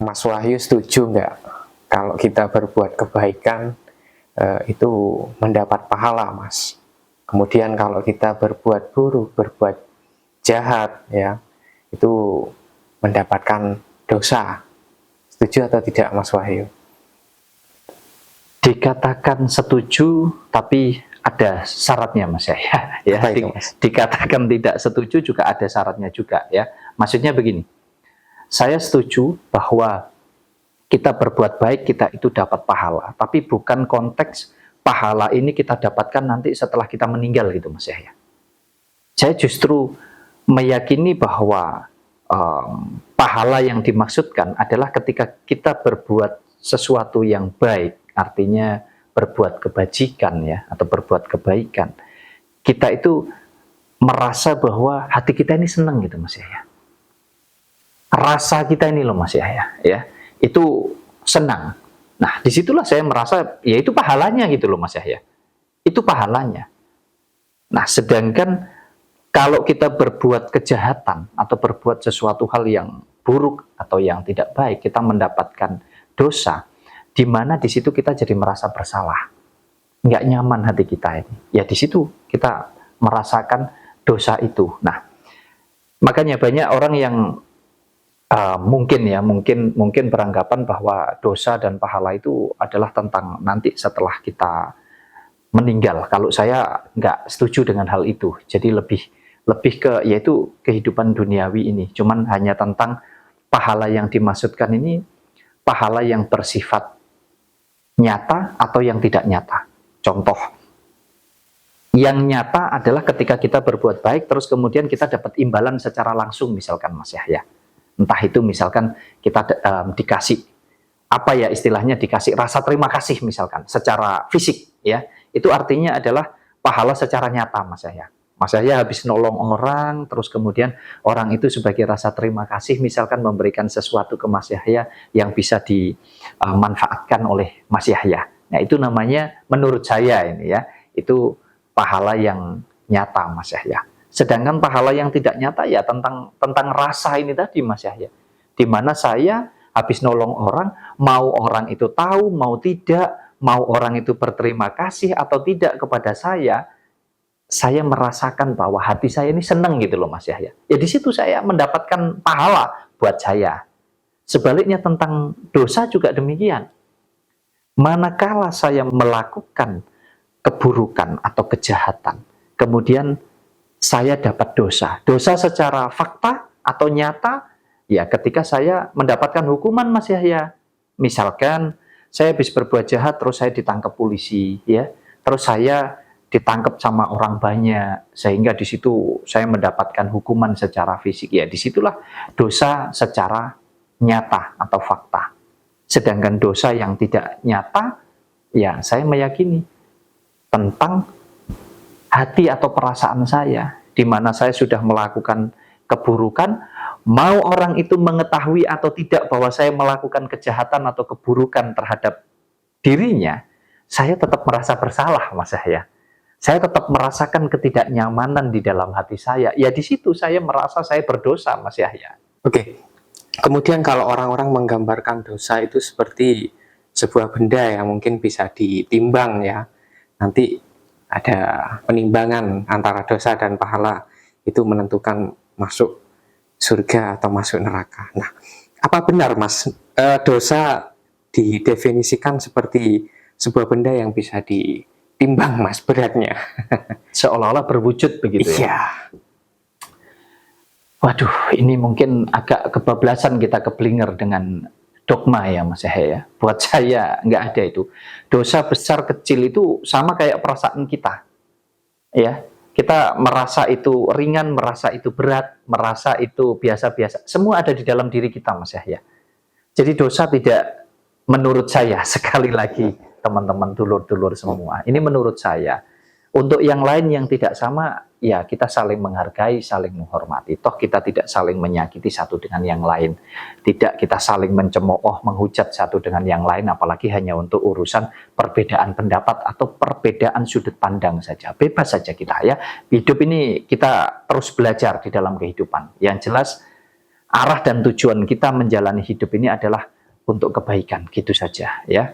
Mas Wahyu setuju nggak kalau kita berbuat kebaikan itu mendapat pahala, Mas? Kemudian kalau kita berbuat buruk, berbuat jahat, ya, itu mendapatkan dosa. Setuju atau tidak, Mas Wahyu? Dikatakan setuju, tapi ada syaratnya, Mas ya. Apa itu, Mas? Dikatakan tidak setuju juga ada syaratnya juga, ya. Maksudnya begini, saya setuju bahwa kita berbuat baik, kita itu dapat pahala. Tapi bukan konteks pahala ini kita dapatkan nanti setelah kita meninggal gitu, Mas Yahya. Saya justru meyakini bahwa pahala yang dimaksudkan adalah ketika kita berbuat sesuatu yang baik, artinya berbuat kebajikan ya, atau berbuat kebaikan. Kita itu merasa bahwa hati kita ini senang gitu, Mas Yahya. Rasa kita ini loh, Mas Yahya, ya, itu senang. Nah, disitulah saya merasa, ya itu pahalanya gitu loh, Mas Yahya. Itu pahalanya. Nah, sedangkan kalau kita berbuat kejahatan atau berbuat sesuatu hal yang buruk atau yang tidak baik, kita mendapatkan dosa, di mana di situ kita jadi merasa bersalah. Nggak nyaman hati kita ini. Ya di situ kita merasakan dosa itu. Nah, makanya banyak orang yang mungkin beranggapan bahwa dosa dan pahala itu adalah tentang nanti setelah kita meninggal. Kalau saya nggak setuju dengan hal itu. Jadi lebih ke yaitu kehidupan duniawi ini. Cuman hanya tentang pahala yang dimaksudkan ini pahala yang bersifat nyata atau yang tidak nyata. Contoh, yang nyata adalah ketika kita berbuat baik terus kemudian kita dapat imbalan secara langsung, misalkan Mas Yahya. Entah itu misalkan kita dikasih apa ya istilahnya, dikasih rasa terima kasih misalkan secara fisik ya, itu artinya adalah pahala secara nyata, Mas Yahya. Mas Yahya habis nolong orang, terus kemudian orang itu sebagai rasa terima kasih misalkan memberikan sesuatu ke Mas Yahya yang bisa dimanfaatkan oleh Mas Yahya. Nah itu namanya menurut saya ini ya, itu pahala yang nyata, Mas Yahya. Sedangkan pahala yang tidak nyata ya tentang rasa ini tadi, Mas Yahya. Di mana saya habis nolong orang, mau orang itu tahu, mau tidak, mau orang itu berterima kasih atau tidak kepada saya merasakan bahwa hati saya ini senang gitu loh, Mas Yahya. Ya di situ saya mendapatkan pahala buat saya. Sebaliknya tentang dosa juga demikian. Manakala saya melakukan keburukan atau kejahatan, kemudian saya dapat dosa. Dosa secara fakta atau nyata, ya ketika saya mendapatkan hukuman, Mas Yahya. Misalkan saya habis berbuat jahat, terus saya ditangkap polisi, ya. Terus saya ditangkap sama orang banyak, sehingga di situ saya mendapatkan hukuman secara fisik. Ya, disitulah dosa secara nyata atau fakta. Sedangkan dosa yang tidak nyata, ya saya meyakini tentang hati atau perasaan saya, di mana saya sudah melakukan keburukan, mau orang itu mengetahui atau tidak bahwa saya melakukan kejahatan atau keburukan terhadap dirinya, saya tetap merasa bersalah, Mas Yahya. Saya tetap merasakan ketidaknyamanan di dalam hati saya. Ya di situ saya merasa saya berdosa, Mas Yahya. Oke. Kemudian kalau orang-orang menggambarkan dosa itu seperti sebuah benda yang mungkin bisa ditimbang ya, nanti ada penimbangan antara dosa dan pahala, itu menentukan masuk surga atau masuk neraka. Nah, apa benar, Mas, dosa didefinisikan seperti sebuah benda yang bisa ditimbang, Mas, beratnya? Seolah-olah berwujud begitu ya? Iya. Waduh, ini mungkin agak kebablasan kita keblinger dengan dogma ya, Mas Yahya. Buat saya nggak ada itu. Dosa besar kecil itu sama kayak perasaan kita. Ya, kita merasa itu ringan, merasa itu berat, merasa itu biasa-biasa. Semua ada di dalam diri kita, Mas Yahya. Jadi dosa tidak, menurut saya, sekali lagi teman-teman dulur-dulur semua, ini menurut saya. Untuk yang lain yang tidak sama, ya kita saling menghargai, saling menghormati. Toh kita tidak saling menyakiti satu dengan yang lain. Tidak kita saling mencemooh, menghujat satu dengan yang lain, apalagi hanya untuk urusan perbedaan pendapat atau perbedaan sudut pandang saja. Bebas saja kita ya. Hidup ini kita terus belajar di dalam kehidupan. Yang jelas arah dan tujuan kita menjalani hidup ini adalah untuk kebaikan, gitu saja ya.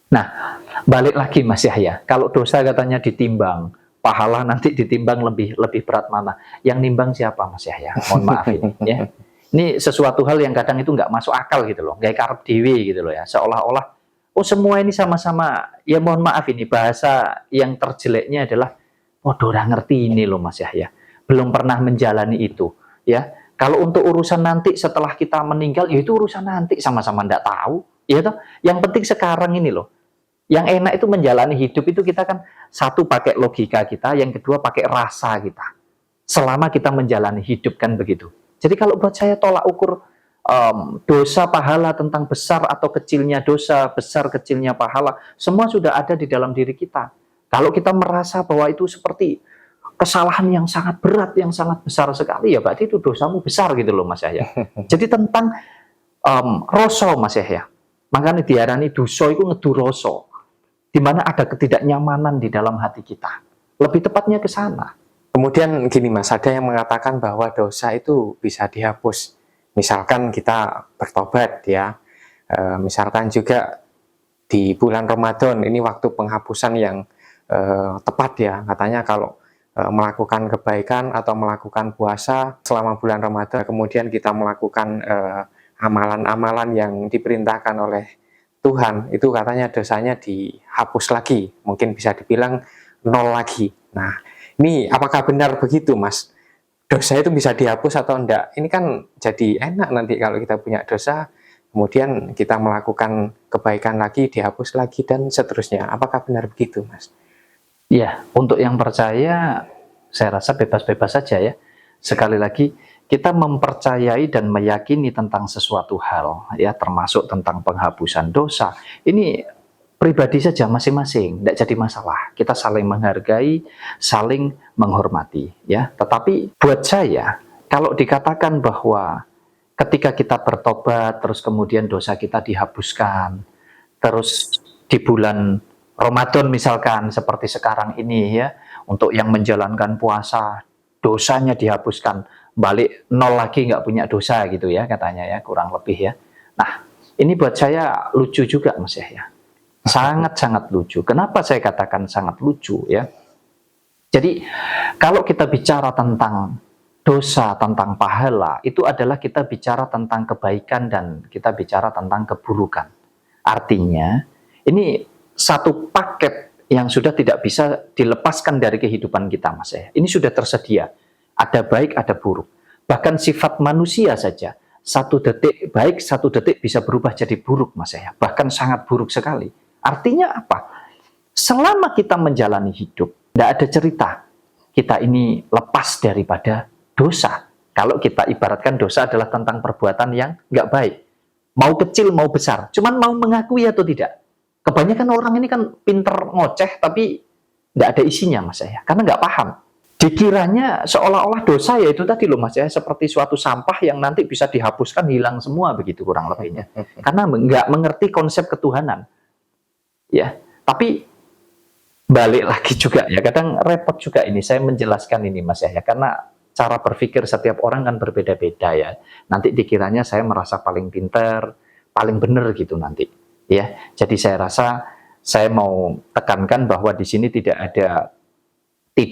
Nah, balik lagi Mas Yahya, kalau dosa katanya ditimbang, pahala nanti ditimbang lebih lebih berat mana? Yang nimbang siapa Mas Yahya? Mohon maaf ini ya. Ini sesuatu hal yang kadang itu nggak masuk akal gitu loh, nggak karep dewi gitu loh ya. Seolah-olah, oh semua ini sama-sama, ya mohon maaf ini bahasa yang terjeleknya adalah, oh udah ngerti ini loh Mas Yahya, belum pernah menjalani itu ya. Kalau untuk urusan nanti setelah kita meninggal, ya itu urusan nanti, sama-sama nggak tahu, ya toh. Yang penting sekarang ini loh. Yang enak itu menjalani hidup itu kita kan satu pakai logika kita, yang kedua pakai rasa kita. Selama kita menjalani hidup kan begitu. Jadi kalau buat saya tolak ukur dosa pahala tentang besar atau kecilnya dosa, besar kecilnya pahala, semua sudah ada di dalam diri kita. Kalau kita merasa bahwa itu seperti kesalahan yang sangat berat, yang sangat besar sekali, ya berarti itu dosamu besar gitu loh Mas Yahya. Jadi tentang rasa Mas Yahya. Makanya diarani dosa itu ngeduroso, di mana ada ketidaknyamanan di dalam hati kita. Lebih tepatnya ke sana. Kemudian gini Mas, ada yang mengatakan bahwa dosa itu bisa dihapus. Misalkan kita bertobat ya, misalkan juga di bulan Ramadan, ini waktu penghapusan yang tepat ya. Katanya kalau melakukan kebaikan atau melakukan puasa selama bulan Ramadan, kemudian kita melakukan amalan-amalan yang diperintahkan oleh Tuhan, itu katanya dosanya dihapus lagi, mungkin bisa dibilang nol lagi. Nah, ini apakah benar begitu Mas? Dosa itu bisa dihapus atau enggak? Ini kan jadi enak nanti kalau kita punya dosa, kemudian kita melakukan kebaikan lagi, dihapus lagi, dan seterusnya. Apakah benar begitu Mas? Ya, untuk yang percaya, saya rasa bebas-bebas saja ya. Sekali lagi, kita mempercayai dan meyakini tentang sesuatu hal, ya, termasuk tentang penghapusan dosa. Ini pribadi saja masing-masing, tidak jadi masalah. Kita saling menghargai, saling menghormati, ya. Tetapi buat saya, kalau dikatakan bahwa ketika kita bertobat, terus kemudian dosa kita dihapuskan, terus di bulan Ramadan misalkan seperti sekarang ini ya, untuk yang menjalankan puasa, dosanya dihapuskan, balik nol lagi nggak punya dosa gitu ya katanya ya, kurang lebih ya. Nah, ini buat saya lucu juga Mas ya. Sangat-sangat lucu. Kenapa saya katakan sangat lucu ya? Jadi kalau kita bicara tentang dosa, tentang pahala, itu adalah kita bicara tentang kebaikan dan kita bicara tentang keburukan. Artinya, ini satu paket yang sudah tidak bisa dilepaskan dari kehidupan kita Mas ya. Ini sudah tersedia. Ada baik, ada buruk. Bahkan sifat manusia saja, satu detik baik, satu detik bisa berubah jadi buruk Mas ya. Bahkan sangat buruk sekali. Artinya apa? Selama kita menjalani hidup, tidak ada cerita kita ini lepas daripada dosa. Kalau kita ibaratkan dosa adalah tentang perbuatan yang nggak baik. Mau kecil, mau besar. Cuman mau mengakui atau tidak. Kebanyakan orang ini kan pinter ngoceh, tapi nggak ada isinya Mas ya. Karena nggak paham. Dikiranya seolah-olah dosa ya itu tadi loh Mas ya, seperti suatu sampah yang nanti bisa dihapuskan, hilang semua begitu kurang lebihnya. Karena nggak mengerti konsep ketuhanan. Ya, tapi balik lagi juga ya, kadang repot juga ini saya menjelaskan ini Mas ya, karena cara berpikir setiap orang kan berbeda-beda ya. Nanti dikiranya saya merasa paling pintar, paling benar gitu nanti. Ya, jadi saya rasa saya mau tekankan bahwa di sini tidak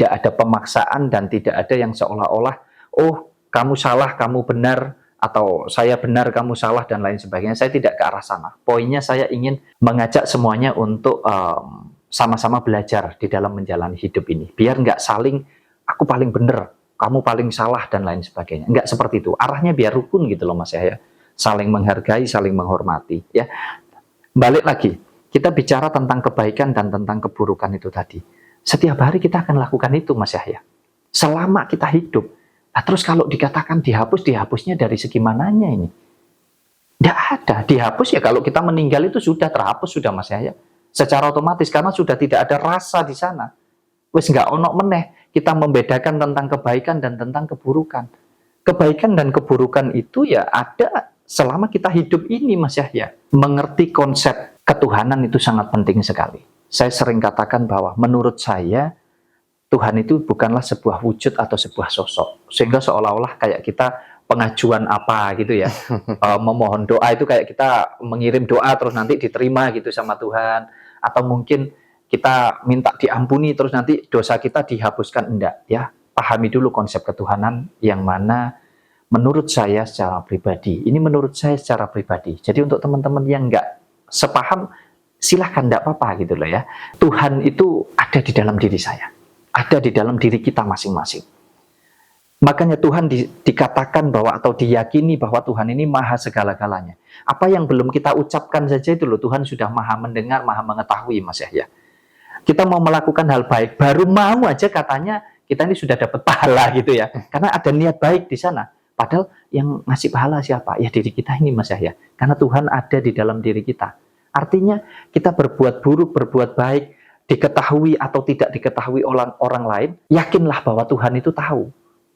ada pemaksaan dan tidak ada yang seolah-olah oh kamu salah, kamu benar, atau saya benar, kamu salah, dan lain sebagainya. Saya tidak ke arah sana. Poinnya saya ingin mengajak semuanya untuk sama-sama belajar di dalam menjalani hidup ini. Biar nggak saling, aku paling benar, kamu paling salah, dan lain sebagainya. Nggak seperti itu. Arahnya biar rukun gitu loh Mas ya. Saling menghargai, saling menghormati. Ya. Balik lagi, kita bicara tentang kebaikan dan tentang keburukan itu tadi. Setiap hari kita akan lakukan itu Mas Yahya. Selama kita hidup. Nah, terus kalau dikatakan dihapus, dihapusnya dari segi mananya ini? Tidak ada. Dihapus ya kalau kita meninggal itu sudah terhapus sudah Mas Yahya. Secara otomatis karena sudah tidak ada rasa di sana. Wes nggak onok meneh. Kita membedakan tentang kebaikan dan tentang keburukan. Kebaikan dan keburukan itu ya ada selama kita hidup ini Mas Yahya. Mengerti konsep ketuhanan itu sangat penting sekali. Saya sering katakan bahwa menurut saya Tuhan itu bukanlah sebuah wujud atau sebuah sosok. Sehingga seolah-olah kayak kita pengajuan apa gitu ya. Memohon doa itu kayak kita mengirim doa terus nanti diterima gitu sama Tuhan, atau mungkin kita minta diampuni terus nanti dosa kita dihapuskan, enggak ya. Pahami dulu konsep ketuhanan yang mana menurut saya secara pribadi, ini menurut saya secara pribadi. Jadi untuk teman-teman yang enggak sepaham, silahkan, enggak apa-apa gitu loh ya. Tuhan itu ada di dalam diri saya, ada di dalam diri kita masing-masing. Makanya Tuhan dikatakan bahwa atau diyakini bahwa Tuhan ini maha segala-galanya. Apa yang belum kita ucapkan saja itu loh, Tuhan sudah maha mendengar, maha mengetahui, Mas Yahya. Kita mau melakukan hal baik, baru mau aja katanya kita ini sudah dapat pahala gitu ya. Karena ada niat baik di sana. Padahal yang ngasih pahala siapa? Ya diri kita ini, Mas Yahya. Karena Tuhan ada di dalam diri kita. Artinya kita berbuat buruk, berbuat baik, diketahui atau tidak diketahui orang lain, yakinlah bahwa Tuhan itu tahu.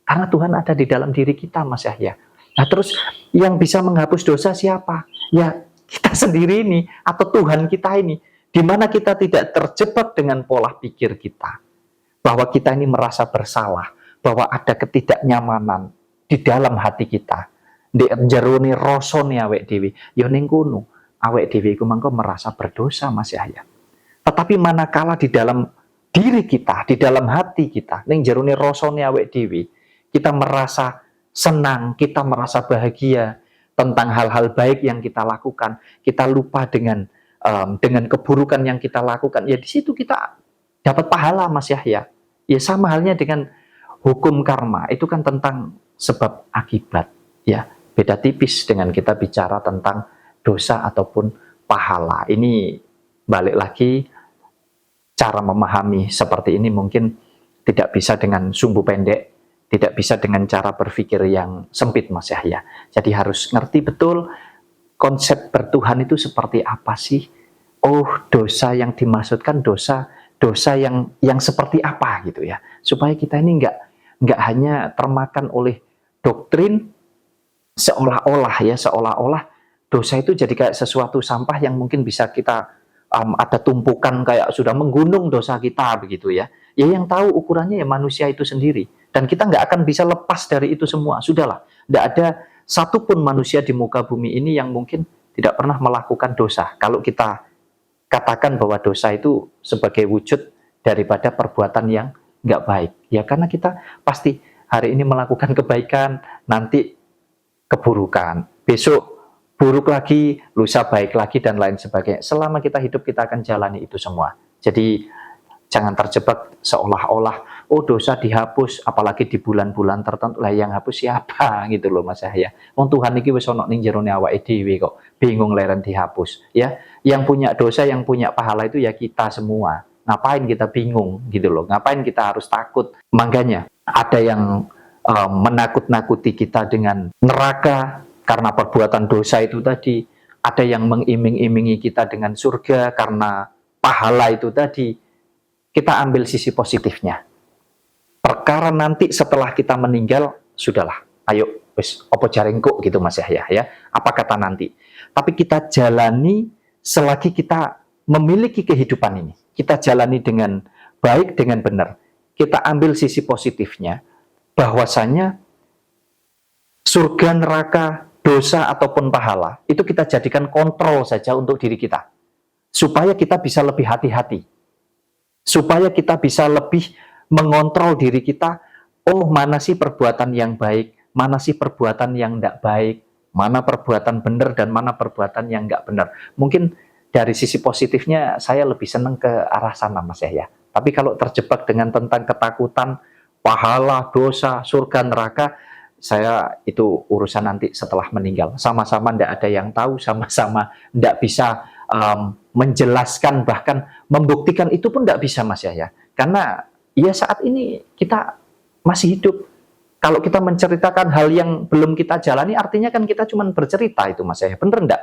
Karena Tuhan ada di dalam diri kita, Mas Yahya. Nah terus yang bisa menghapus dosa siapa? Ya kita sendiri ini, atau Tuhan kita ini. Di mana kita tidak terjebak dengan pola pikir kita. Bahwa kita ini merasa bersalah. Bahwa ada ketidaknyamanan di dalam hati kita. Di jerone rasane awake dhewe. Ya ning kono, awake dhewe iku mangko merasa berdosa, Mas Yahya. Tetapi manakala di dalam diri kita, di dalam hati kita, ning jerone rasane awake dhewe, kita merasa senang, kita merasa bahagia tentang hal-hal baik yang kita lakukan. Kita lupa dengan keburukan yang kita lakukan. Ya di situ kita dapat pahala, Mas Yahya. Ya sama halnya dengan hukum karma. Itu kan tentang sebab akibat. Ya beda tipis dengan kita bicara tentang dosa ataupun pahala. Ini balik lagi, cara memahami seperti ini mungkin tidak bisa dengan sumbu pendek. Tidak bisa dengan cara berpikir yang sempit, Mas Yahya. Jadi harus ngerti betul konsep bertuhan itu seperti apa sih. Oh, dosa yang dimaksudkan dosa yang seperti apa gitu ya. Supaya kita ini nggak hanya termakan oleh doktrin seolah-olah dosa itu jadi kayak sesuatu sampah yang mungkin bisa kita ada tumpukan kayak sudah menggunung dosa kita begitu ya. Ya yang tahu ukurannya ya manusia itu sendiri. Dan kita nggak akan bisa lepas dari itu semua. Sudahlah, nggak ada satupun manusia di muka bumi ini yang mungkin tidak pernah melakukan dosa. Kalau kita katakan bahwa dosa itu sebagai wujud daripada perbuatan yang nggak baik. Ya karena kita pasti hari ini melakukan kebaikan, nanti keburukan. Besok buruk lagi, lusa baik lagi, dan lain sebagainya. Selama kita hidup, kita akan jalani itu semua. Jadi jangan terjebak seolah-olah oh dosa dihapus, apalagi di bulan-bulan tertentu. Lah yang hapus siapa gitu loh, Mas Yahya. Wong Tuhan iki wis ana ning jerone awake dhewe kok. Bingung leren dihapus, ya. Yang punya dosa, yang punya pahala itu ya kita semua. Ngapain kita bingung gitu loh. Ngapain kita harus takut? Makanya ada yang menakut-nakuti kita dengan neraka karena perbuatan dosa itu tadi. Ada yang mengiming-imingi kita dengan surga karena pahala itu tadi. Kita ambil sisi positifnya. Perkara nanti setelah kita meninggal, sudahlah. Ayo, wis opo jarengko gitu, Mas Yahya ya. Apa kata nanti? Tapi kita jalani selagi kita memiliki kehidupan ini. Kita jalani dengan baik, dengan benar. Kita ambil sisi positifnya, bahwasanya surga, neraka, dosa ataupun pahala, itu kita jadikan kontrol saja untuk diri kita. Supaya kita bisa lebih hati-hati. Supaya kita bisa lebih mengontrol diri kita, oh mana sih perbuatan yang baik, mana sih perbuatan yang tidak baik, mana perbuatan benar dan mana perbuatan yang nggak benar. Mungkin dari sisi positifnya saya lebih senang ke arah sana, Mas Yahya. Tapi kalau terjebak dengan tentang ketakutan, pahala, dosa, surga, neraka, saya itu urusan nanti setelah meninggal. Sama-sama tidak ada yang tahu, sama-sama tidak bisa menjelaskan, bahkan membuktikan itu pun tidak bisa, Mas Yahya. Karena ya saat ini kita masih hidup. Kalau kita menceritakan hal yang belum kita jalani, artinya kan kita cuma bercerita itu, Mas Yahya. Bener enggak?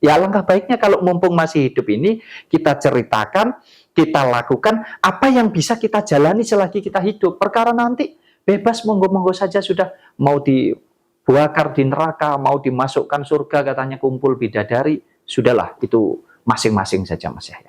Ya alangkah baiknya kalau mumpung masih hidup ini, kita ceritakan, kita lakukan apa yang bisa kita jalani selagi kita hidup. Perkara nanti bebas, monggo-monggo saja sudah. Mau dibakar di neraka, mau dimasukkan surga, katanya kumpul bidadari, sudahlah, itu masing-masing saja, Mas Yahya.